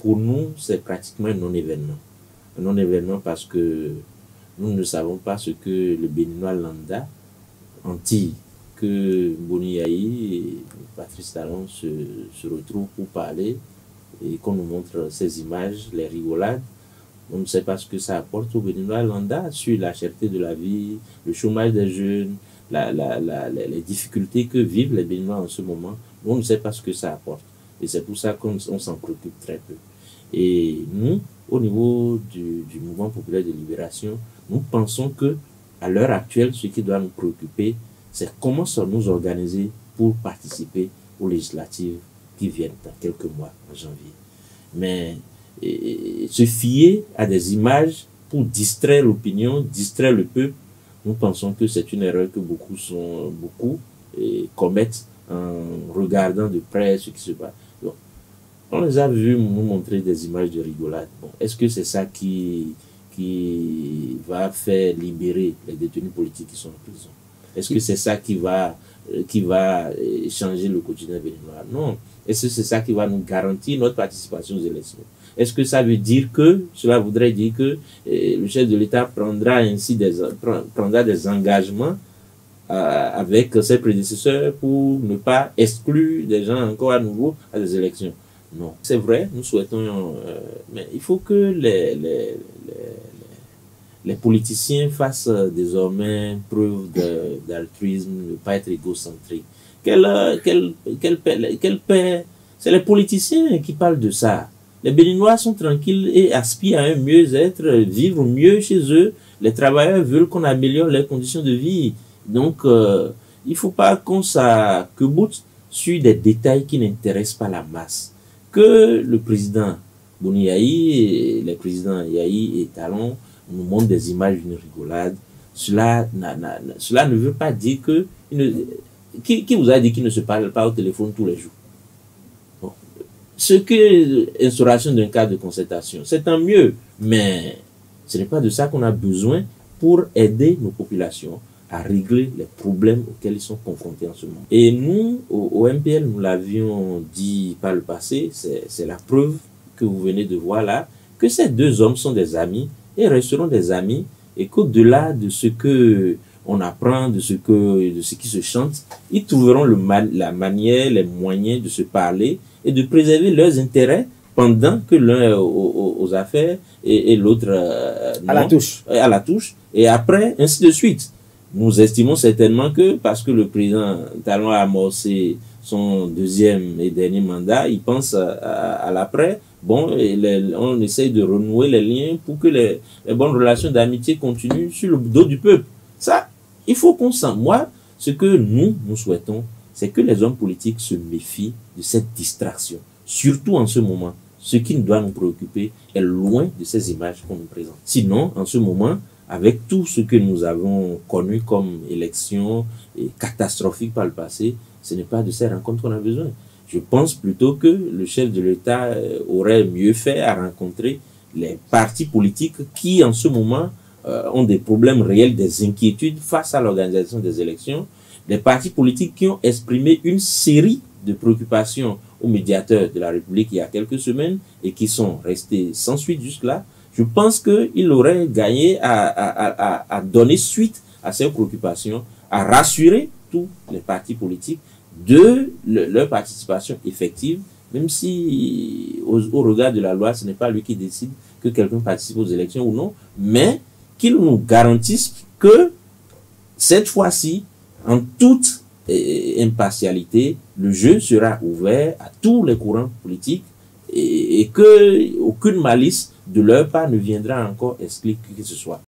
pour nous, c'est pratiquement un non-événement. Un non-événement parce que nous ne savons pas ce que le Béninois lambda en tire, que Boni Yayi et Patrice Talon se retrouvent pour parler et qu'on nous montre ces images, les rigolades. On ne sait pas ce que ça apporte au Béninois lambda sur la cherté de la vie, le chômage des jeunes, les difficultés que vivent les Béninois en ce moment. On ne sait pas ce que ça apporte. Et c'est pour ça qu'on s'en préoccupe très peu. Et nous, au niveau du mouvement populaire de libération, nous pensons que à l'heure actuelle, ce qui doit nous préoccuper, c'est comment nous organiser pour participer aux législatives qui viennent dans quelques mois, en janvier. Mais se fier à des images pour distraire l'opinion, distraire le peuple, nous pensons que c'est une erreur que beaucoup commettent en regardant de près ce qui se passe. Donc, on les a vus nous montrer des images de rigolade. Bon, est-ce que c'est ça qui va faire libérer les détenus politiques qui sont en prison? Est-ce que c'est ça qui va changer le quotidien béninois? Non. Est-ce que c'est ça qui va nous garantir notre participation aux élections? Est-ce que ça veut dire que, cela voudrait dire que le chef de l'État prendra des engagements avec ses prédécesseurs pour ne pas exclure des gens encore à nouveau à des élections? Non. C'est vrai, nous souhaitons, mais il faut que les politiciens fassent désormais preuve d'altruisme, de ne pas être égocentriques. C'est les politiciens qui parlent de ça. Les Béninois sont tranquilles et aspirent à un mieux-être, vivre mieux chez eux. Les travailleurs veulent qu'on améliore leurs conditions de vie. Donc, il ne faut pas qu'on s'arc-boute sur des détails qui n'intéressent pas la masse. Que le président Boni Yayi, les présidents Yayi et Talon nous montrent des images d'une rigolade. Cela ne veut pas dire que... Qui vous a dit qu'il ne se parle pas au téléphone tous les jours? Bon. Ce que l'instauration d'un cadre de concertation, c'est tant mieux, mais ce n'est pas de ça qu'on a besoin pour aider nos populations à régler les problèmes auxquels ils sont confrontés en ce moment. Et nous, au MPL, nous l'avions dit par le passé, c'est la preuve que vous venez de voir là, que ces deux hommes sont des amis et resteront des amis, et qu'au-delà de ce que on apprend, de ce qui se chante, ils trouveront la manière, les moyens de se parler et de préserver leurs intérêts pendant que l'un aux affaires et l'autre à la touche, et après, ainsi de suite. Nous estimons certainement que, parce que le président Talon a amorcé son deuxième et dernier mandat, il pense à l'après. Bon, on essaye de renouer les liens pour que les bonnes relations d'amitié continuent sur le dos du peuple. Ça, il faut qu'on sente. Moi, ce que nous souhaitons, c'est que les hommes politiques se méfient de cette distraction. Surtout en ce moment. Ce qui doit nous préoccuper est loin de ces images qu'on nous présente. Sinon, en ce moment, avec tout ce que nous avons connu comme élection catastrophique par le passé, ce n'est pas de ces rencontres qu'on a besoin. Je pense plutôt que le chef de l'État aurait mieux fait à rencontrer les partis politiques qui, en ce moment, ont des problèmes réels, des inquiétudes face à l'organisation des élections. Des partis politiques qui ont exprimé une série de préoccupations aux médiateurs de la République il y a quelques semaines et qui sont restés sans suite jusque-là. Je pense qu'il aurait gagné à donner suite à ces préoccupations, à rassurer tous les partis politiques de leur participation effective, même si au regard de la loi, ce n'est pas lui qui décide que quelqu'un participe aux élections ou non, mais qu'il nous garantisse que cette fois-ci, en toute impartialité, le jeu sera ouvert à tous les courants politiques et que aucune malice de leur part ne viendra encore exclure qui que ce soit.